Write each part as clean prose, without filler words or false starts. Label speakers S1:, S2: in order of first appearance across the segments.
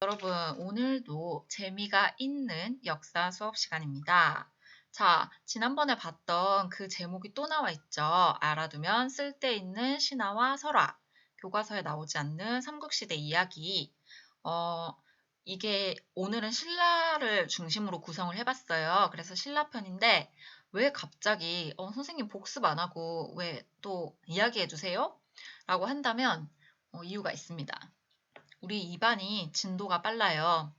S1: 여러분, 오늘도 재미가 있는 역사 수업 시간입니다. 자, 지난번에 봤던 그 제목이 또 나와 있죠. 알아두면 쓸데있는 신화와 설화, 교과서에 나오지 않는 삼국시대 이야기. 어, 이게 오늘은 신라를 중심으로 구성을 해봤어요. 그래서 신라편인데 왜 갑자기 선생님 복습 안 하고 왜 또 이야기해 주세요? 라고 한다면 이유가 있습니다. 우리 2반이 진도가 빨라요.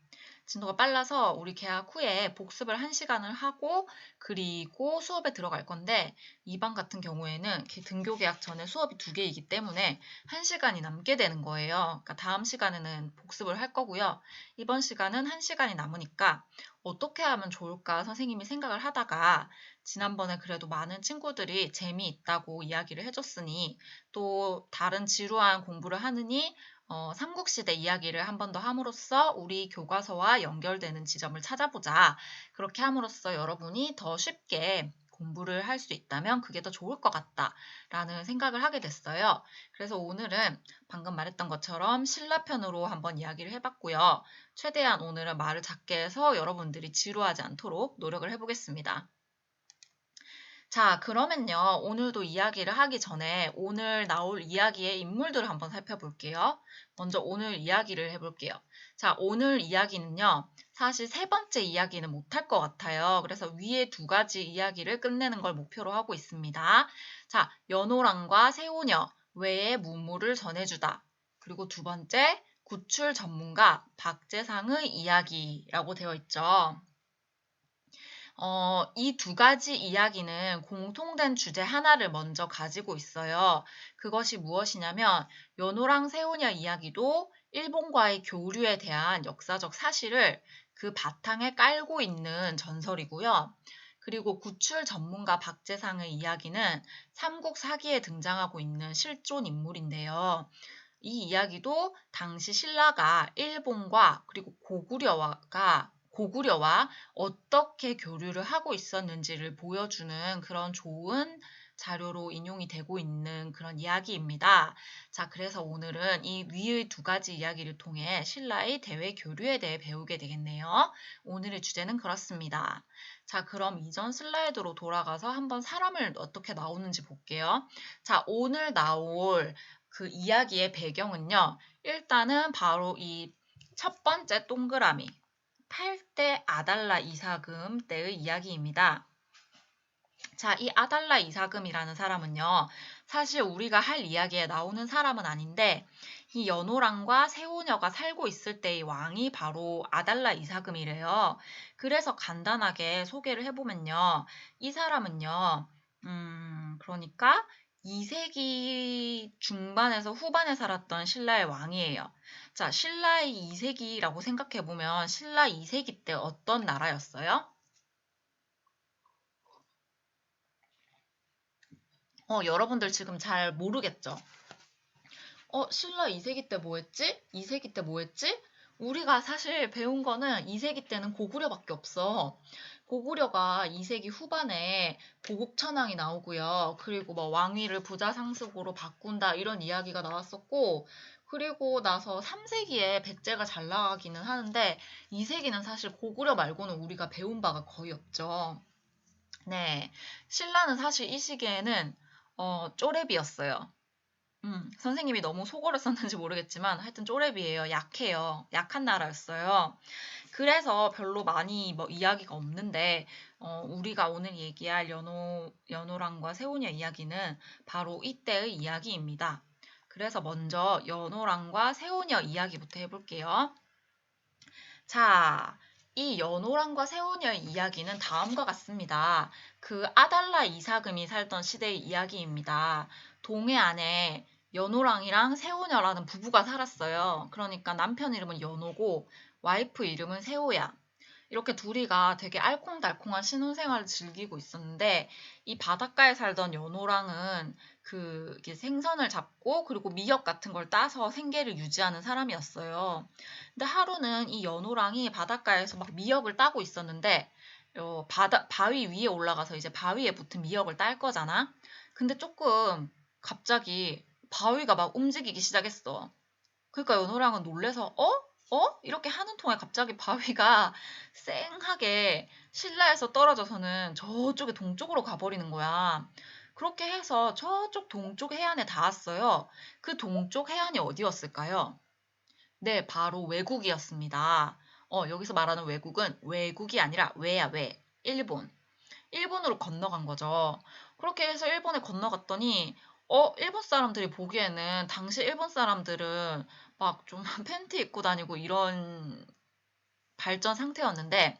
S1: 진도가 빨라서 우리 개학 후에 복습을 1시간을 하고 그리고 수업에 들어갈 건데 2반 같은 경우에는 등교 개학 전에 수업이 2개이기 때문에 1시간이 남게 되는 거예요. 그러니까 다음 시간에는 복습을 할 거고요. 이번 시간은 1시간이 남으니까 어떻게 하면 좋을까 선생님이 생각을 하다가 지난번에 그래도 많은 친구들이 재미있다고 이야기를 해줬으니 또 다른 지루한 공부를 하느니 삼국시대 이야기를 한 번 더 함으로써 우리 교과서와 연결되는 지점을 찾아보자. 그렇게 함으로써 여러분이 더 쉽게 공부를 할 수 있다면 그게 더 좋을 것 같다라는 생각을 하게 됐어요. 그래서 오늘은 방금 말했던 것처럼 신라편으로 한번 이야기를 해봤고요. 최대한 오늘은 말을 작게 해서 여러분들이 지루하지 않도록 노력을 해보겠습니다. 자, 그러면요. 오늘도 이야기를 하기 전에 오늘 나올 이야기의 인물들을 한번 살펴볼게요. 먼저 오늘 이야기를 해볼게요. 자, 오늘 이야기는요. 사실 3번째 이야기는 못할 것 같아요. 그래서 위에 2가지 이야기를 끝내는 걸 목표로 하고 있습니다. 자, 연호랑과 세오녀 외의 문물을 전해주다. 그리고 2번째, 구출 전문가 박재상의 이야기라고 되어 있죠. 이 2가지 이야기는 공통된 주제 하나를 먼저 가지고 있어요. 그것이 무엇이냐면 연호랑 세오녀 이야기도 일본과의 교류에 대한 역사적 사실을 그 바탕에 깔고 있는 전설이고요. 그리고 구출 전문가 박재상의 이야기는 삼국 사기에 등장하고 있는 실존 인물인데요. 이 이야기도 당시 신라가 일본과 그리고 고구려와 어떻게 교류를 하고 있었는지를 보여주는 그런 좋은 자료로 인용이 되고 있는 그런 이야기입니다. 자, 그래서 오늘은 이 위의 2가지 이야기를 통해 신라의 대외 교류에 대해 배우게 되겠네요. 오늘의 주제는 그렇습니다. 자, 그럼 이전 슬라이드로 돌아가서 한번 사람을 어떻게 나오는지 볼게요. 자, 오늘 나올 그 이야기의 배경은요. 일단은 바로 이 첫 번째 동그라미 8대 아달라 이사금 때의 이야기입니다. 자, 이 아달라 이사금이라는 사람은요. 사실 우리가 할 이야기에 나오는 사람은 아닌데 이 연호랑과 세오녀가 살고 있을 때의 왕이 바로 아달라 이사금이래요. 그래서 간단하게 소개를 해보면요. 이 사람은요. 그러니까 2세기 중반에서 후반에 살았던 신라의 왕이에요. 자, 신라의 2세기라고 생각해보면 신라 2세기 때 어떤 나라였어요? 여러분들 지금 잘 모르겠죠? 신라 2세기 때 뭐 했지? 2세기 때 뭐 했지? 우리가 사실 배운 거는 2세기 때는 고구려밖에 없어. 고구려가 2세기 후반에 보국천왕이 나오고요. 그리고 뭐 왕위를 부자상습으로 바꾼다 이런 이야기가 나왔었고, 그리고 나서 3세기에 배째가 잘 나가기는 하는데 2세기는 사실 고구려 말고는 우리가 배운 바가 거의 없죠. 네, 신라는 사실 이 시기에는 쪼렙이었어요. 선생님이 너무 속어를 썼는지 모르겠지만 하여튼 쪼렙이에요. 약해요. 약한 나라였어요. 그래서 별로 많이 뭐 이야기가 없는데 우리가 오늘 얘기할 연호랑과 세오녀 이야기는 바로 이때의 이야기입니다. 그래서 먼저 연호랑과 세오녀 이야기부터 해볼게요. 자, 이 연호랑과 세오녀의 이야기는 다음과 같습니다. 그 아달라 이사금이 살던 시대의 이야기입니다. 동해 안에 연호랑이랑 세오녀라는 부부가 살았어요. 그러니까 남편 이름은 연호고 와이프 이름은 세오야. 이렇게 둘이가 되게 알콩달콩한 신혼생활을 즐기고 있었는데 이 바닷가에 살던 연호랑은 이게 생선을 잡고 그리고 미역 같은 걸 따서 생계를 유지하는 사람이었어요. 근데 하루는 이 연호랑이 바닷가에서 막 미역을 따고 있었는데 바위 위에 올라가서 이제 바위에 붙은 미역을 딸 거잖아. 근데 조금 갑자기 바위가 막 움직이기 시작했어. 그러니까 연호랑은 놀래서 이렇게 하는 통에 갑자기 바위가 쌩하게 신라에서 떨어져서는 저쪽에 동쪽으로 가버리는 거야. 그렇게 해서 저쪽 동쪽 해안에 닿았어요. 그 동쪽 해안이 어디였을까요? 네, 바로 외국이었습니다. 여기서 말하는 외국은 외국이 아니라 외야, 외. 일본. 일본으로 건너간 거죠. 그렇게 해서 일본에 건너갔더니, 일본 사람들이 보기에는 당시 일본 사람들은 막 좀 팬티 입고 다니고 이런 발전 상태였는데,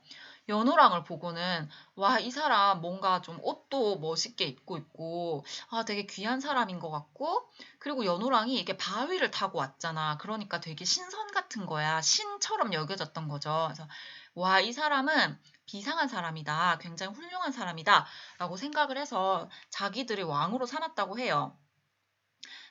S1: 연호랑을 보고는, 와, 이 사람 뭔가 좀 옷도 멋있게 입고 있고, 아, 되게 귀한 사람인 것 같고, 그리고 연호랑이 이게 바위를 타고 왔잖아. 그러니까 되게 신선 같은 거야. 신처럼 여겨졌던 거죠. 그래서, 와, 이 사람은 비상한 사람이다. 굉장히 훌륭한 사람이다. 라고 생각을 해서 자기들이 왕으로 삼았다고 해요.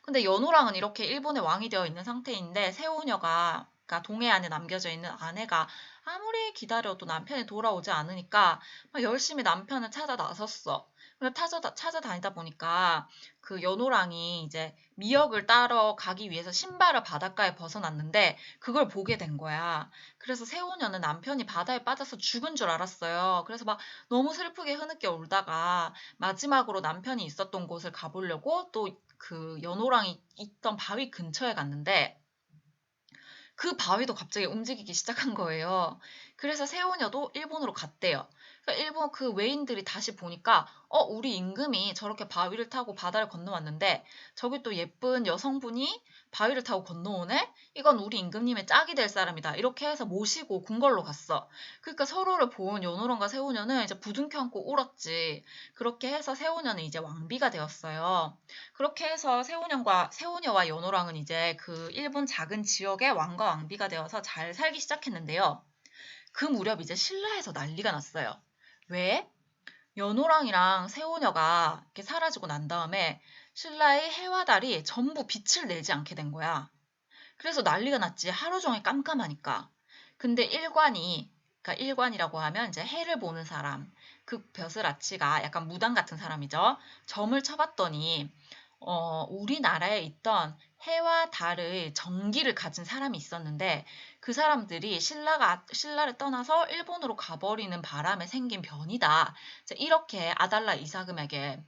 S1: 근데 연호랑은 이렇게 일본의 왕이 되어 있는 상태인데 세우녀가 그러니까 동해안에 남겨져 있는 아내가 아무리 기다려도 남편이 돌아오지 않으니까 막 열심히 남편을 찾아 나섰어. 그래서 찾아다니다 보니까 그 연호랑이 이제 미역을 따러 가기 위해서 신발을 바닷가에 벗어났는데 그걸 보게 된 거야. 그래서 세우녀는 남편이 바다에 빠져서 죽은 줄 알았어요. 그래서 막 너무 슬프게 흐느껴 울다가 마지막으로 남편이 있었던 곳을 가보려고 또 그 연호랑이 있던 바위 근처에 갔는데 그 바위도 갑자기 움직이기 시작한 거예요. 그래서 세오녀도 일본으로 갔대요. 그러니까 일본 그 외인들이 다시 보니까 우리 임금이 저렇게 바위를 타고 바다를 건너왔는데 저기 또 예쁜 여성분이 바위를 타고 건너오네? 이건 우리 임금님의 짝이 될 사람이다. 이렇게 해서 모시고 궁궐로 갔어. 그러니까 서로를 본 연호랑과 세오녀는 이제 부둥켜 안고 울었지. 그렇게 해서 세오녀는 이제 왕비가 되었어요. 그렇게 해서 세오녀와 연호랑은 이제 그 일본 작은 지역의 왕과 왕비가 되어서 잘 살기 시작했는데요. 그 무렵 이제 신라에서 난리가 났어요. 왜? 연호랑이랑 세오녀가 이렇게 사라지고 난 다음에 신라의 해와 달이 전부 빛을 내지 않게 된 거야. 그래서 난리가 났지. 하루 종일 깜깜하니까. 근데 그러니까 일관이라고 하면 이제 해를 보는 사람, 그 벼슬아치가 약간 무당 같은 사람이죠. 점을 쳐봤더니 우리나라에 있던 해와 달의 정기를 가진 사람이 있었는데 그 사람들이 신라를 떠나서 일본으로 가버리는 바람에 생긴 변이다. 이렇게 아달라 이사금에게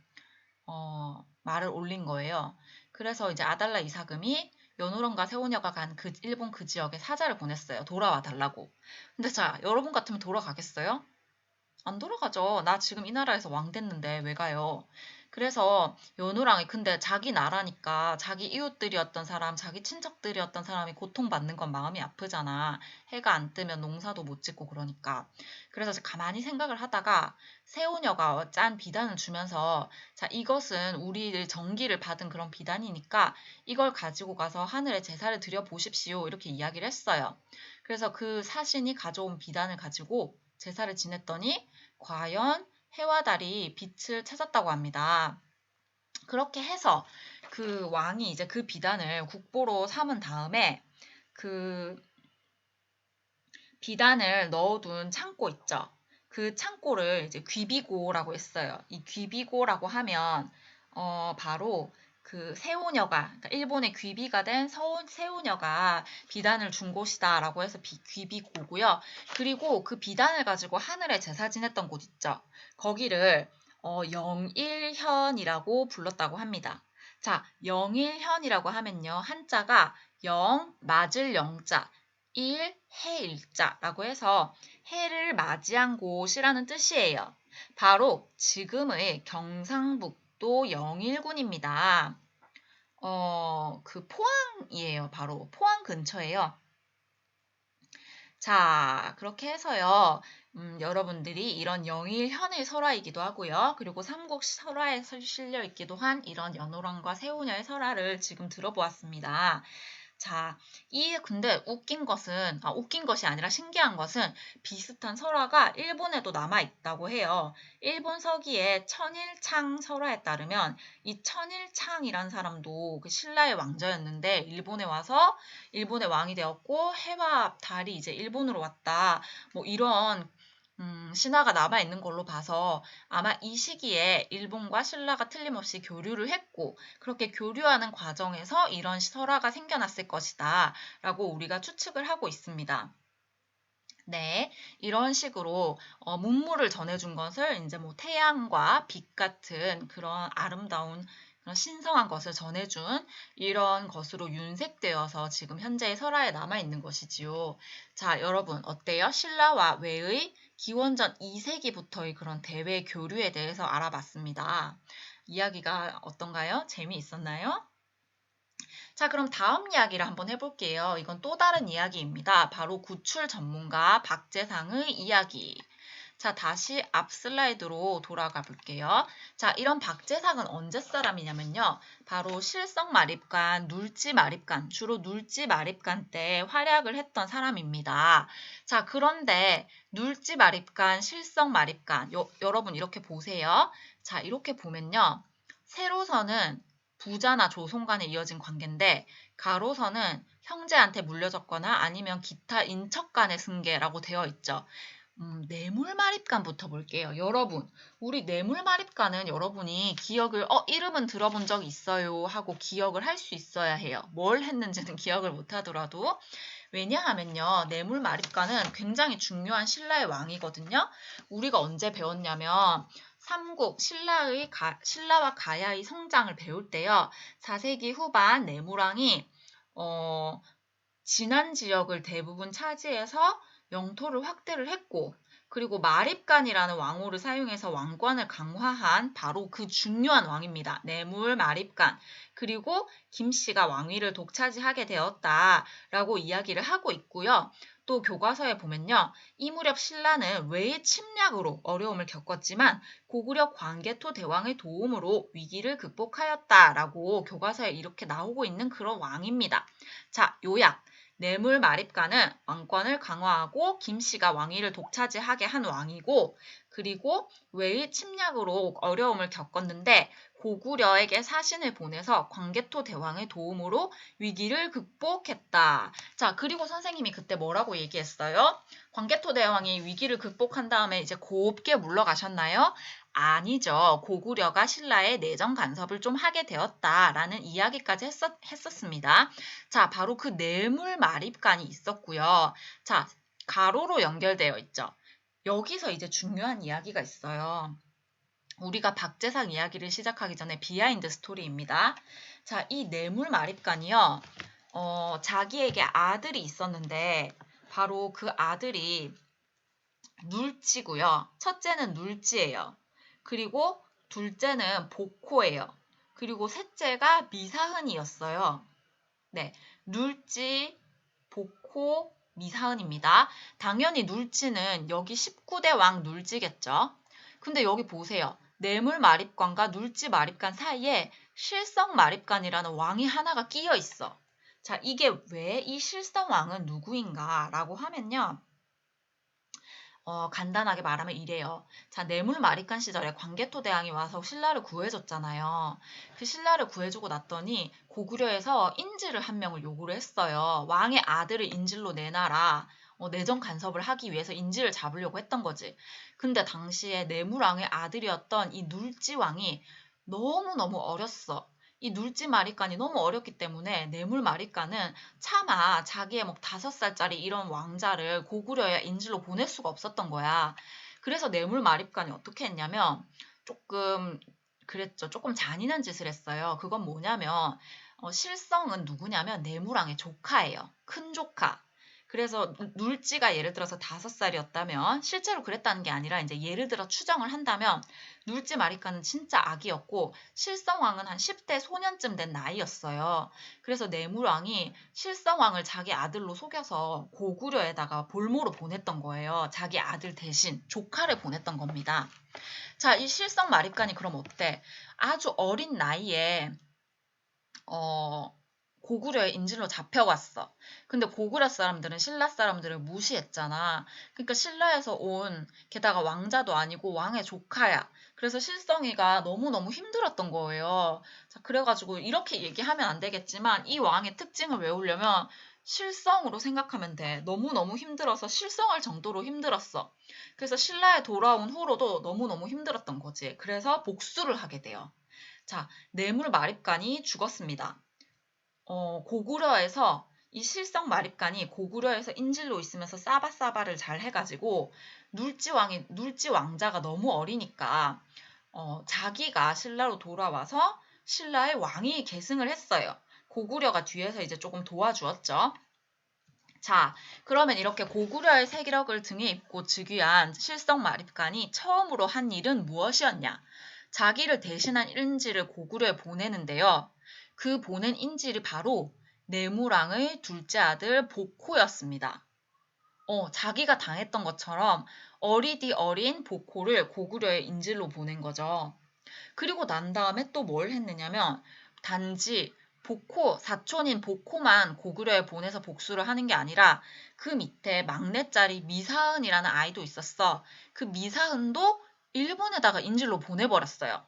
S1: 말을 올린 거예요. 그래서 이제 아달라 이사금이 연호령과 세오녀가 간 그 일본 그 지역에 사자를 보냈어요. 돌아와 달라고. 근데 자, 여러분 같으면 돌아가겠어요? 안 돌아가죠. 나 지금 이 나라에서 왕 됐는데 왜 가요? 그래서 연호랑이 근데 자기 나라니까 자기 이웃들이었던 사람, 자기 친척들이었던 사람이 고통받는 건 마음이 아프잖아. 해가 안 뜨면 농사도 못 짓고 그러니까. 그래서 가만히 생각을 하다가 세오녀가 짠 비단을 주면서 자, 이것은 우리 정기를 받은 그런 비단이니까 이걸 가지고 가서 하늘에 제사를 드려 보십시오. 이렇게 이야기를 했어요. 그래서 그 사신이 가져온 비단을 가지고 제사를 지냈더니 과연 해와 달이 빛을 찾았다고 합니다. 그렇게 해서 그 왕이 이제 그 비단을 국보로 삼은 다음에 그 비단을 넣어둔 창고 있죠. 그 창고를 이제 귀비고라고 했어요. 이 귀비고라고 하면 바로 그 세오녀가 그러니까 일본의 귀비가 된 세오녀가 비단을 준 곳이다라고 해서 귀비고고요. 그리고 그 비단을 가지고 하늘에 제사 지냈던 곳 있죠. 거기를 영일현이라고 불렀다고 합니다. 자, 영일현이라고 하면요. 한자가 영, 맞을 영자, 일, 해일자라고 해서 해를 맞이한 곳이라는 뜻이에요. 바로 지금의 경상북도 영일군입니다. 그 포항이에요. 바로 포항 근처예요. 자, 그렇게 해서요. 여러분들이 이런 영일현의 설화이기도 하고요. 그리고 삼국 설화에 실려 있기도 한 이런 연호랑과 세오녀의 설화를 지금 들어보았습니다. 자, 근데 웃긴 것이 아니라 신기한 것은 비슷한 설화가 일본에도 남아있다고 해요. 일본 서기의 천일창 설화에 따르면 이 천일창이란 사람도 그 신라의 왕자였는데 일본에 와서 일본의 왕이 되었고 해와 달이 이제 일본으로 왔다. 뭐 이런 신화가 남아있는 걸로 봐서 아마 이 시기에 일본과 신라가 틀림없이 교류를 했고 그렇게 교류하는 과정에서 이런 설화가 생겨났을 것이다 라고 우리가 추측을 하고 있습니다. 네, 이런 식으로 문물을 전해준 것을 이제 뭐 태양과 빛 같은 그런 아름다운 그런 신성한 것을 전해준 이런 것으로 윤색되어서 지금 현재의 설화에 남아있는 것이지요. 자, 여러분 어때요? 신라와魏의 기원전 2세기부터의 그런 대외 교류에 대해서 알아봤습니다. 이야기가 어떤가요? 재미있었나요? 자, 그럼 다음 이야기를 한번 해볼게요. 이건 또 다른 이야기입니다. 바로 구출 전문가 박재상의 이야기. 자, 다시 앞 슬라이드로 돌아가 볼게요. 자, 이런 박재상은 언제 사람이냐면요. 바로 실성마립간, 눌지마립간, 주로 눌지마립간 때 활약을 했던 사람입니다. 자, 그런데 눌지마립간, 실성마립간, 여러분 이렇게 보세요. 자, 이렇게 보면요. 세로선은 부자나 조손 간에 이어진 관계인데 가로선은 형제한테 물려졌거나 아니면 기타 인척 간의 승계라고 되어 있죠. 뇌물마립간부터 볼게요. 여러분, 우리 뇌물마립간은 여러분이 기억을 이름은 들어본 적 있어요 하고 기억을 할 수 있어야 해요. 뭘 했는지는 기억을 못 하더라도. 왜냐하면요. 뇌물마립간은 굉장히 중요한 신라의 왕이거든요. 우리가 언제 배웠냐면 삼국 신라와 가야의 성장을 배울 때요. 4세기 후반 뇌물왕이 진안 지역을 대부분 차지해서 영토를 확대를 했고 그리고 마립간이라는 왕호를 사용해서 왕권을 강화한 바로 그 중요한 왕입니다. 뇌물 마립간. 그리고 김씨가 왕위를 독차지하게 되었다라고 이야기를 하고 있고요. 또 교과서에 보면요. 이 무렵 신라는 외의 침략으로 어려움을 겪었지만 고구려 광개토 대왕의 도움으로 위기를 극복하였다라고 교과서에 이렇게 나오고 있는 그런 왕입니다. 자, 요약. 뇌물 마립간은 왕권을 강화하고 김씨가 왕위를 독차지하게 한 왕이고 그리고 외의 침략으로 어려움을 겪었는데 고구려에게 사신을 보내서 광개토 대왕의 도움으로 위기를 극복했다. 자, 그리고 선생님이 그때 뭐라고 얘기했어요? 광개토 대왕이 위기를 극복한 다음에 이제 곱게 물러가셨나요? 아니죠. 고구려가 신라의 내정 간섭을 좀 하게 되었다라는 이야기까지 했었습니다. 자, 바로 그 뇌물 마립간이 있었고요. 자, 가로로 연결되어 있죠. 여기서 이제 중요한 이야기가 있어요. 우리가 박재상 이야기를 시작하기 전에 비하인드 스토리입니다. 자, 이 뇌물 마립간이요. 자기에게 아들이 있었는데 바로 그 아들이 눌지고요. 첫째는 눌지예요. 그리고 둘째는 복호예요. 그리고 셋째가 미사흔이었어요. 네, 눌지, 복호, 미사흔입니다. 당연히 눌지는 여기 19대 왕 눌지겠죠. 근데 여기 보세요. 뇌물 마립관과 눌지 마립관 사이에 실성 마립관이라는 왕이 하나가 끼어 있어. 자, 이게 왜 이 실성 왕은 누구인가 라고 하면요. 간단하게 말하면 이래요. 자, 뇌물 마립간 시절에 광개토 대왕이 와서 신라를 구해줬잖아요. 그 신라를 구해주고 났더니 고구려에서 인질을 한 명을 요구를 했어요. 왕의 아들을 인질로 내놔라. 내정 간섭을 하기 위해서 인질을 잡으려고 했던 거지. 근데 당시에 뇌물왕의 아들이었던 이 눌지왕이 너무너무 어렸어. 이 눌지 마립간이 너무 어렸기 때문에 뇌물 마립간은 차마 자기의 뭐 5살짜리 이런 왕자를 고구려에 인질로 보낼 수가 없었던 거야. 그래서 뇌물 마립간이 어떻게 했냐면 조금 그랬죠. 조금 잔인한 짓을 했어요. 그건 뭐냐면 실성은 누구냐면 뇌물왕의 조카예요. 큰 조카. 그래서 눌지가 예를 들어서 5살이었다면 실제로 그랬다는 게 아니라 이제 예를 들어 추정을 한다면 눌지 마리카는 진짜 아기였고 실성왕은 한 10대 소년쯤 된 나이였어요. 그래서 뇌물왕이 실성왕을 자기 아들로 속여서 고구려에다가 볼모로 보냈던 거예요. 자기 아들 대신 조카를 보냈던 겁니다. 자, 이 실성 마립간이 그럼 어때? 아주 어린 나이에 고구려의 인질로 잡혀갔어. 근데 고구려 사람들은 신라 사람들을 무시했잖아. 그러니까 신라에서 온 게다가 왕자도 아니고 왕의 조카야. 그래서 실성이가 너무너무 힘들었던 거예요. 자, 그래가지고 이렇게 얘기하면 안 되겠지만 이 왕의 특징을 외우려면 실성으로 생각하면 돼. 너무너무 힘들어서 실성할 정도로 힘들었어. 그래서 신라에 돌아온 후로도 너무너무 힘들었던 거지. 그래서 복수를 하게 돼요. 자, 뇌물 마립간이 죽었습니다. 고구려에서 이 실성 마립간이 고구려에서 인질로 있으면서 싸바싸바를 잘 해가지고 눌지 왕자가 너무 어리니까 자기가 신라로 돌아와서 신라의 왕위 계승을 했어요. 고구려가 뒤에서 이제 조금 도와주었죠. 자, 그러면 이렇게 고구려의 세력을 등에 입고 즉위한 실성 마립간이 처음으로 한 일은 무엇이었냐? 자기를 대신한 인지를 고구려에 보내는데요. 그 보낸 인질이 바로 내무랑의 둘째 아들 복호였습니다. 자기가 당했던 것처럼 어리디 어린 복호를 고구려의 인질로 보낸 거죠. 그리고 난 다음에 또 뭘 했느냐면 단지 복호, 사촌인 복호만 고구려에 보내서 복수를 하는 게 아니라 그 밑에 막내딸이 미사은이라는 아이도 있었어. 그 미사은도 일본에다가 인질로 보내버렸어요.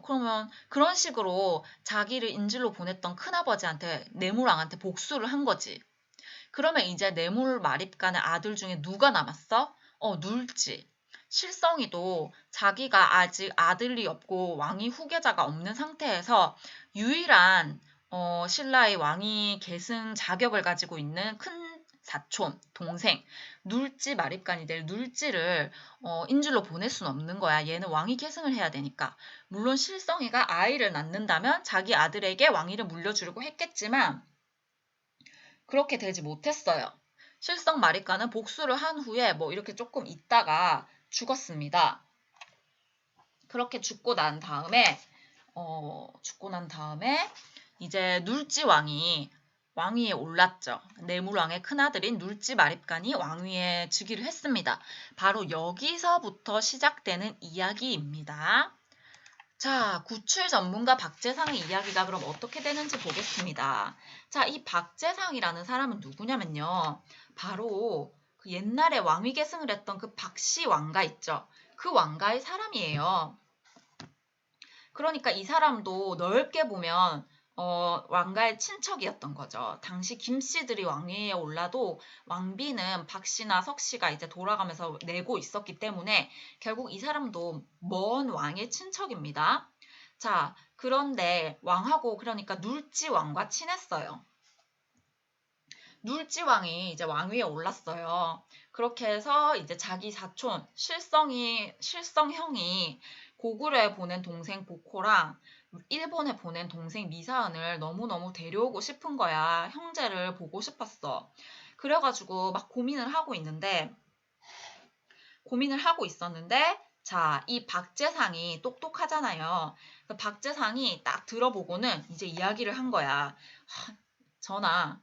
S1: 그러면 그런 식으로 자기를 인질로 보냈던 큰아버지한테 내무랑한테 복수를 한 거지. 그러면 이제 내물 마립간의 아들 중에 누가 남았어? 눌지. 실성이도 자기가 아직 아들이 없고 왕위 후계자가 없는 상태에서 유일한 신라의 왕위 계승 자격을 가지고 있는 큰 사촌, 동생, 눌지 마립간이 될 눌지를 인질로 보낼 수는 없는 거야. 얘는 왕위 계승을 해야 되니까. 물론 실성이가 아이를 낳는다면 자기 아들에게 왕위를 물려주려고 했겠지만 그렇게 되지 못했어요. 실성 마리카는 복수를 한 후에 뭐 이렇게 조금 있다가 죽었습니다. 그렇게 죽고 난 다음에 이제 눌지 왕이 왕위에 올랐죠. 내물왕의 큰아들인 눌지 마립간이 왕위에 즉위를 했습니다. 바로 여기서부터 시작되는 이야기입니다. 자, 구출 전문가 박재상의 이야기가 그럼 어떻게 되는지 보겠습니다. 자, 이 박재상이라는 사람은 누구냐면요. 바로 그 옛날에 왕위 계승을 했던 그 박씨 왕가 있죠. 그 왕가의 사람이에요. 그러니까 이 사람도 넓게 보면 왕가의 친척이었던 거죠. 당시 김씨들이 왕위에 올라도 왕비는 박씨나 석씨가 이제 돌아가면서 내고 있었기 때문에 결국 이 사람도 먼 왕의 친척입니다. 자, 그런데 왕하고 그러니까 눌지 왕과 친했어요. 눌지 왕이 이제 왕위에 올랐어요. 그렇게 해서 이제 자기 사촌 실성형이 고구려에 보낸 동생 복호랑 일본에 보낸 동생 미사은을 너무너무 데려오고 싶은 거야. 형제를 보고 싶었어. 그래가지고 막 고민을 하고 있었는데 자, 이 박재상이 똑똑하잖아요. 그 박재상이 딱 들어보고는 이제 이야기를 한 거야. 전하,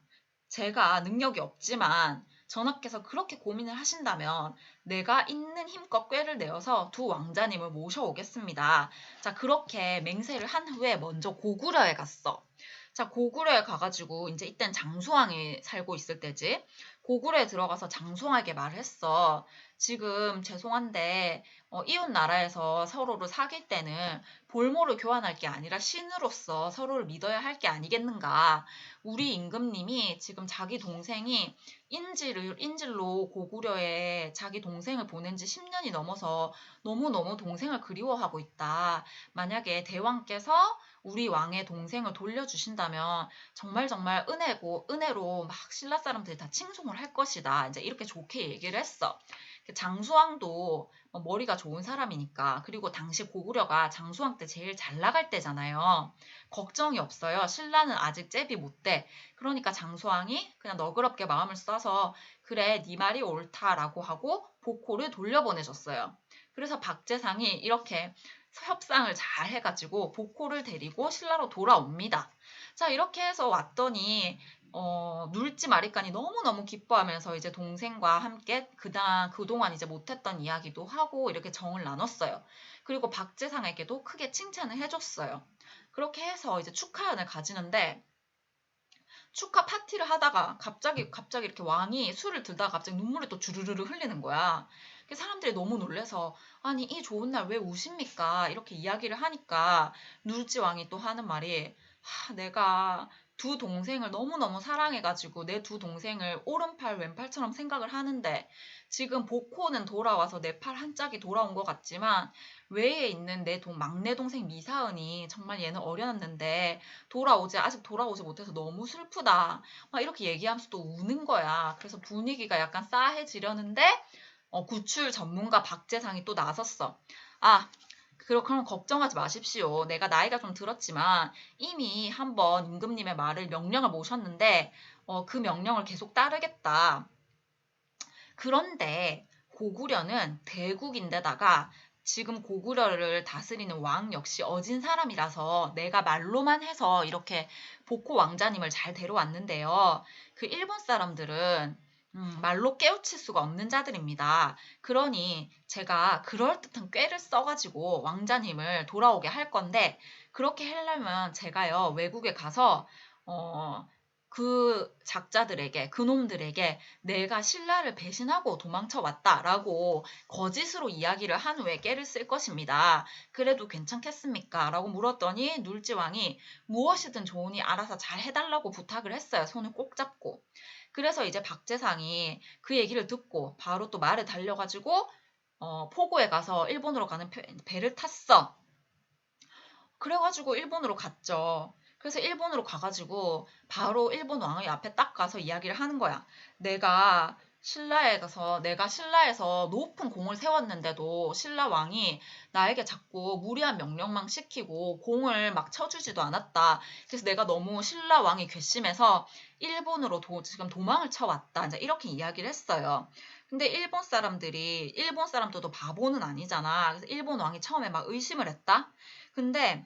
S1: 제가 능력이 없지만 전하께서 그렇게 고민을 하신다면 내가 있는 힘껏 꾀를 내어서 두 왕자님을 모셔오겠습니다. 자, 그렇게 맹세를 한 후에 먼저 고구려에 갔어. 자, 고구려에 가가지고 이제 이땐 장수왕이 살고 있을 때지. 고구려에 들어가서 장수왕에게 말을 했어. 지금 죄송한데 이웃 나라에서 서로를 사귈 때는 볼모를 교환할 게 아니라 신으로서 서로를 믿어야 할 게 아니겠는가. 우리 임금님이 지금 자기 동생이 인질로 고구려에 자기 동생을 보낸 지 10년이 넘어서 너무너무 동생을 그리워하고 있다. 만약에 대왕께서 우리 왕의 동생을 돌려주신다면 정말 정말 은혜로 막 신라 사람들이 다 칭송을 할 것이다. 이제 이렇게 좋게 얘기를 했어. 장수왕도 머리가 좋은 사람이니까 그리고 당시 고구려가 장수왕 때 제일 잘 나갈 때잖아요. 걱정이 없어요. 신라는 아직 잽이 못 돼. 그러니까 장수왕이 그냥 너그럽게 마음을 써서 그래 네 말이 옳다라고 하고 복호를 돌려보내줬어요. 그래서 박재상이 이렇게 협상을 잘 해가지고 복호를 데리고 신라로 돌아옵니다. 자 이렇게 해서 왔더니 눌지 마리간이 너무너무 기뻐하면서 이제 동생과 함께 그동안 이제 못했던 이야기도 하고 이렇게 정을 나눴어요. 그리고 박재상에게도 크게 칭찬을 해줬어요. 그렇게 해서 이제 축하연을 가지는데 축하 파티를 하다가 갑자기 이렇게 왕이 술을 들다가 갑자기 눈물이 또 주르르르 흘리는 거야. 사람들이 너무 놀래서 아니 이 좋은 날 왜 우십니까? 이렇게 이야기를 하니까 눌지 왕이 또 하는 말이 내가 두 동생을 너무너무 사랑해가지고 내 두 동생을 오른팔 왼팔처럼 생각을 하는데 지금 보코는 돌아와서 내 팔 한 짝이 돌아온 것 같지만 외에 있는 막내 동생 미사은이 정말 얘는 어려웠는데 아직 돌아오지 못해서 너무 슬프다. 막 이렇게 얘기하면서 또 우는 거야. 그래서 분위기가 약간 싸해지려는데 구출 전문가 박재상이 또 나섰어. 아, 그럼 걱정하지 마십시오. 내가 나이가 좀 들었지만 이미 한번 임금님의 명령을 모셨는데 그 명령을 계속 따르겠다. 그런데 고구려는 대국인데다가 지금 고구려를 다스리는 왕 역시 어진 사람이라서 내가 말로만 해서 이렇게 보코 왕자님을 잘 데려왔는데요. 그 일본 사람들은 말로 깨우칠 수가 없는 자들입니다. 그러니 제가 그럴듯한 꾀를 써가지고 왕자님을 돌아오게 할 건데 그렇게 하려면 제가요 외국에 가서 그 작자들에게 그놈들에게 내가 신라를 배신하고 도망쳐 왔다라고 거짓으로 이야기를 한 후에 깨를 쓸 것입니다. 그래도 괜찮겠습니까? 라고 물었더니 눌지왕이 무엇이든 좋으니 알아서 잘 해달라고 부탁을 했어요. 손을 꼭 잡고. 그래서 이제 박재상이 그 얘기를 듣고 바로 또 말을 달려가지고 포고에 가서 일본으로 가는 배를 탔어. 그래가지고 일본으로 갔죠. 그래서 일본으로 가가지고 바로 일본 왕의 앞에 딱 가서 이야기를 하는 거야. 내가 신라에서 높은 공을 세웠는데도 신라 왕이 나에게 자꾸 무리한 명령만 시키고 공을 막 쳐주지도 않았다. 그래서 내가 너무 신라 왕이 괘씸해서 일본으로 지금 도망을 쳐왔다. 이제 이렇게 이야기를 했어요. 근데 일본 사람들도 바보는 아니잖아. 그래서 일본 왕이 처음에 막 의심을 했다. 근데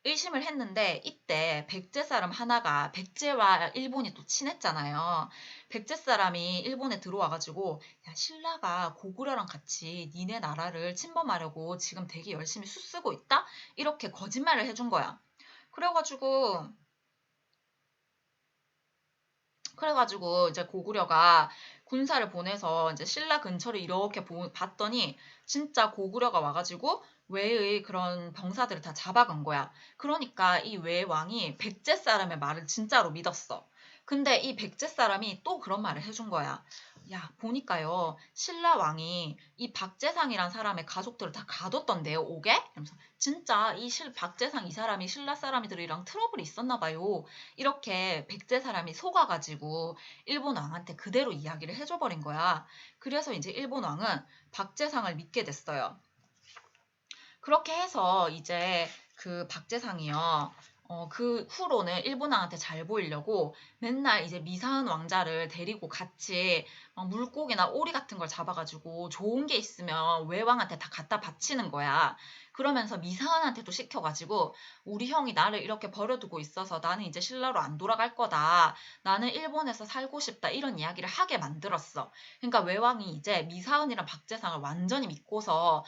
S1: 의심을 했는데 이때 백제 사람 하나가 백제와 일본이 또 친했잖아요. 백제 사람이 일본에 들어와가지고 야 신라가 고구려랑 같이 니네 나라를 침범하려고 지금 되게 열심히 수쓰고 있다? 이렇게 거짓말을 해준 거야. 그래가지고 이제 고구려가 군사를 보내서 이제 신라 근처를 이렇게 봤더니 진짜 고구려가 와가지고 외의 그런 병사들을 다 잡아간 거야. 그러니까 이 외 왕이 백제 사람의 말을 진짜로 믿었어. 근데 이 백제 사람이 또 그런 말을 해준 거야. 야, 보니까요, 신라 왕이 이 박재상이란 사람의 가족들을 다 가뒀던데요, 옥에? 이러면서 진짜 박재상 이 사람이 신라 사람들이랑 트러블이 있었나 봐요. 이렇게 백제 사람이 속아가지고 일본 왕한테 그대로 이야기를 해줘버린 거야. 그래서 이제 일본 왕은 박재상을 믿게 됐어요. 그렇게 해서 이제 그 박재상이요. 그 후로는 일본 왕한테 잘 보이려고 맨날 이제 미사은 왕자를 데리고 같이 물고기나 오리 같은 걸 잡아가지고 좋은 게 있으면 외왕한테 다 갖다 바치는 거야. 그러면서 미사은한테도 시켜가지고 우리 형이 나를 이렇게 버려두고 있어서 나는 이제 신라로 안 돌아갈 거다. 나는 일본에서 살고 싶다. 이런 이야기를 하게 만들었어. 그러니까 외왕이 이제 미사은이랑 박재상을 완전히 믿고서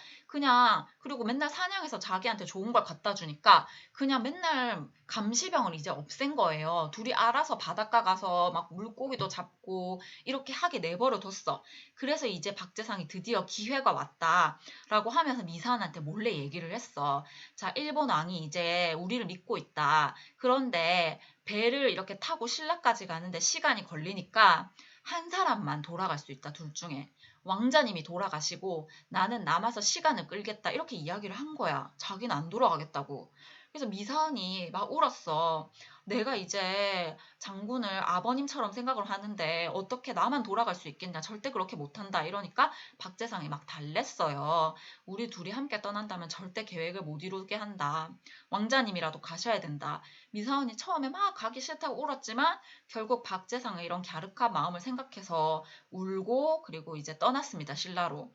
S1: 그리고 맨날 사냥해서 자기한테 좋은 걸 갖다 주니까 그냥 맨날 감시병을 이제 없앤 거예요. 둘이 알아서 바닷가 가서 막 물고기도 잡고 이렇게 하게 내버려 뒀어. 그래서 이제 박재상이 드디어 기회가 왔다라고 하면서 미사한한테 몰래 얘기를 했어. 자, 일본 왕이 이제 우리를 믿고 있다. 그런데 배를 이렇게 타고 신라까지 가는데 시간이 걸리니까 한 사람만 돌아갈 수 있다, 둘 중에. 왕자님이 돌아가시고 나는 남아서 시간을 끌겠다. 이렇게 이야기를 한 거야. 자기는 안 돌아가겠다고. 그래서 미사은이 막 울었어. 내가 이제 장군을 아버님처럼 생각을 하는데 어떻게 나만 돌아갈 수 있겠냐. 절대 그렇게 못한다. 이러니까 박재상이 막 달랬어요. 우리 둘이 함께 떠난다면 절대 계획을 못 이루게 한다. 왕자님이라도 가셔야 된다. 미사은이 처음에 막 가기 싫다고 울었지만 결국 박재상의 이런 갸륵한 마음을 생각해서 울고 그리고 이제 떠났습니다. 신라로.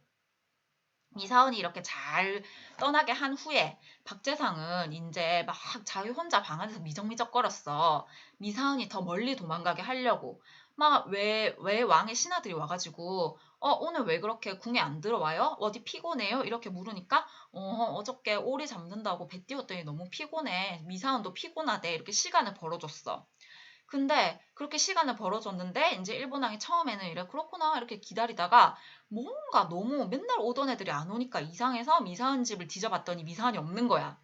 S1: 이사은이 이렇게 잘 떠나게 한 후에 박재상은 이제 막 자기 혼자 방 안에서 미적미적거렸어. 미사은이 더 멀리 도망가게 하려고. 막 왜 왕의 신하들이 와가지고 오늘 왜 그렇게 궁에 안 들어와요? 어디 피곤해요? 이렇게 물으니까 어저께 오리 잡는다고 배 띄웠더니 너무 피곤해. 미사은도 피곤하대. 이렇게 시간을 벌어줬어. 근데 그렇게 시간을 벌어줬는데 이제 일본왕이 처음에는 이래 그렇구나 이렇게 기다리다가 뭔가 너무 맨날 오던 애들이 안 오니까 이상해서 미사한 집을 뒤져봤더니 미사한이 없는 거야.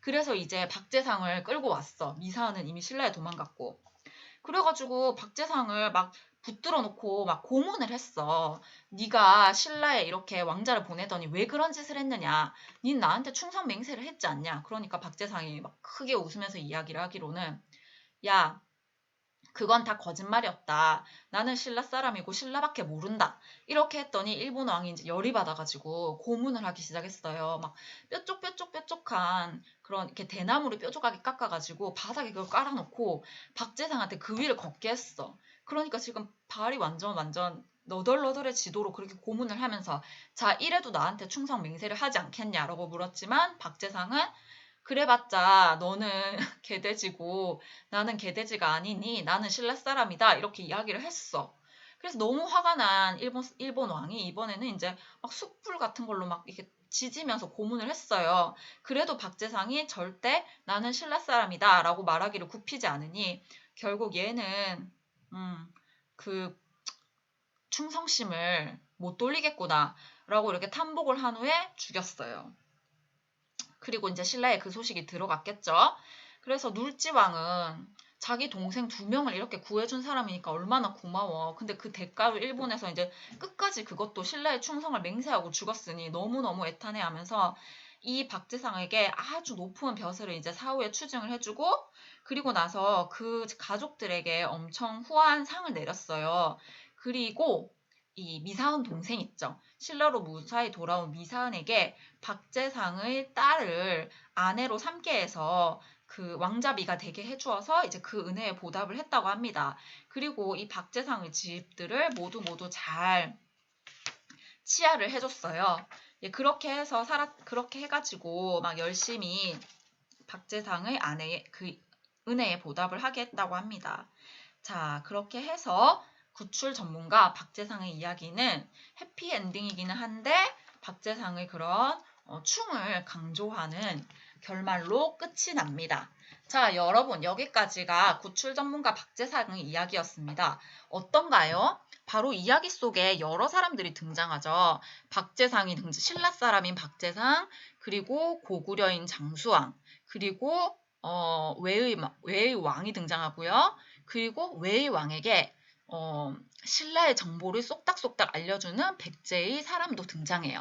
S1: 그래서 이제 박재상을 끌고 왔어. 미사은은 이미 신라에 도망갔고. 그래가지고 박재상을 막 붙들어 놓고 막 고문을 했어. 네가 신라에 이렇게 왕자를 보내더니 왜 그런 짓을 했느냐. 닌 나한테 충성 맹세를 했지 않냐. 그러니까 박재상이 막 크게 웃으면서 이야기를 하기로는 야, 그건 다 거짓말이었다. 나는 신라 사람이고 신라밖에 모른다. 이렇게 했더니 일본 왕이 이제 열이 받아가지고 고문을 하기 시작했어요. 막 뾰족뾰족뾰족한 그런 이렇게 대나무를 뾰족하게 깎아가지고 바닥에 그걸 깔아놓고 박재상한테 그 위를 걷게 했어. 그러니까 지금 발이 완전 너덜너덜해지도록 그렇게 고문을 하면서 자, 이래도 나한테 충성 맹세를 하지 않겠냐라고 물었지만 박재상은 그래봤자 너는 개돼지고 나는 개돼지가 아니니 나는 신라 사람이다 이렇게 이야기를 했어. 그래서 너무 화가 난 일본 왕이 이번에는 이제 막 숯불 같은 걸로 막 이렇게 지지면서 고문을 했어요. 그래도 박재상이 절대 나는 신라 사람이다라고 말하기를 굽히지 않으니 결국 얘는 그 충성심을 못 돌리겠구나라고 이렇게 탐복을 한 후에 죽였어요. 그리고 이제 신라에 그 소식이 들어갔겠죠. 그래서 눌지왕은 자기 동생 2명을 이렇게 구해준 사람이니까 얼마나 고마워. 근데 그 대가로 일본에서 이제 끝까지 그것도 신라에 충성을 맹세하고 죽었으니 너무너무 애탄해하면서 이 박재상에게 아주 높은 벼슬을 이제 사후에 추증을 해주고 그리고 나서 그 가족들에게 엄청 후한 상을 내렸어요. 그리고 이 미사은 동생 있죠. 신라로 무사히 돌아온 미사은에게 박재상의 딸을 아내로 삼게 해서 그 왕자비가 되게 해주어서 이제 그 은혜에 보답을 했다고 합니다. 그리고 이 박재상의 집들을 모두 잘 치하를 해줬어요. 예, 그렇게 해서 그렇게 해가지고 막 열심히 박재상의 아내의 그 은혜에 보답을 하게 했다고 합니다. 자, 그렇게 해서 구출 전문가 박재상의 이야기는 해피엔딩이기는 한데 박재상의 그런 충을 강조하는 결말로 끝이 납니다. 자, 여러분 여기까지가 구출 전문가 박재상의 이야기였습니다. 어떤가요? 바로 이야기 속에 여러 사람들이 등장하죠. 박재상이 신라 사람인 박재상, 그리고 고구려인 장수왕, 그리고 외의 왕이 등장하고요. 그리고 외의 왕에게 신라의 정보를 쏙닥쏙닥 알려주는 백제의 사람도 등장해요.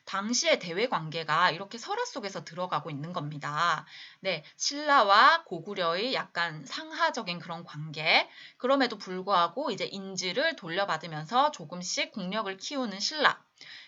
S1: 당시의 대외 관계가 이렇게 설화 속에서 들어가고 있는 겁니다. 네, 신라와 고구려의 약간 상하적인 그런 관계. 그럼에도 불구하고 이제 인지를 돌려받으면서 조금씩 국력을 키우는 신라.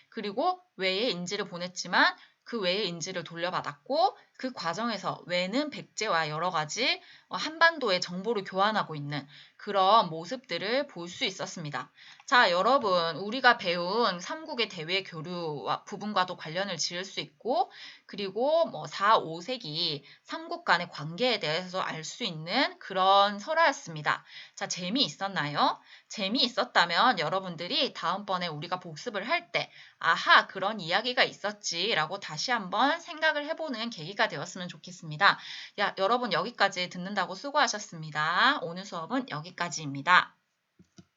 S1: 그리고 외에 인지를 보냈지만 그 외의 인지를 돌려받았고 그 과정에서 외는 백제와 여러 가지 한반도의 정보를 교환하고 있는 그런 모습들을 볼 수 있었습니다. 자, 여러분 우리가 배운 삼국의 대외 교류 부분과도 관련을 지을 수 있고 그리고 뭐 4, 5세기 삼국 간의 관계에 대해서 알 수 있는 그런 설화였습니다. 자, 재미있었나요? 재미있었다면 여러분들이 다음번에 우리가 복습을 할 때 아하, 그런 이야기가 있었지 라고 다시 한번 생각을 해보는 계기가 되었으면 좋겠습니다. 야, 여러분 여기까지 듣는다고 수고하셨습니다. 오늘 수업은 여기까지입니다.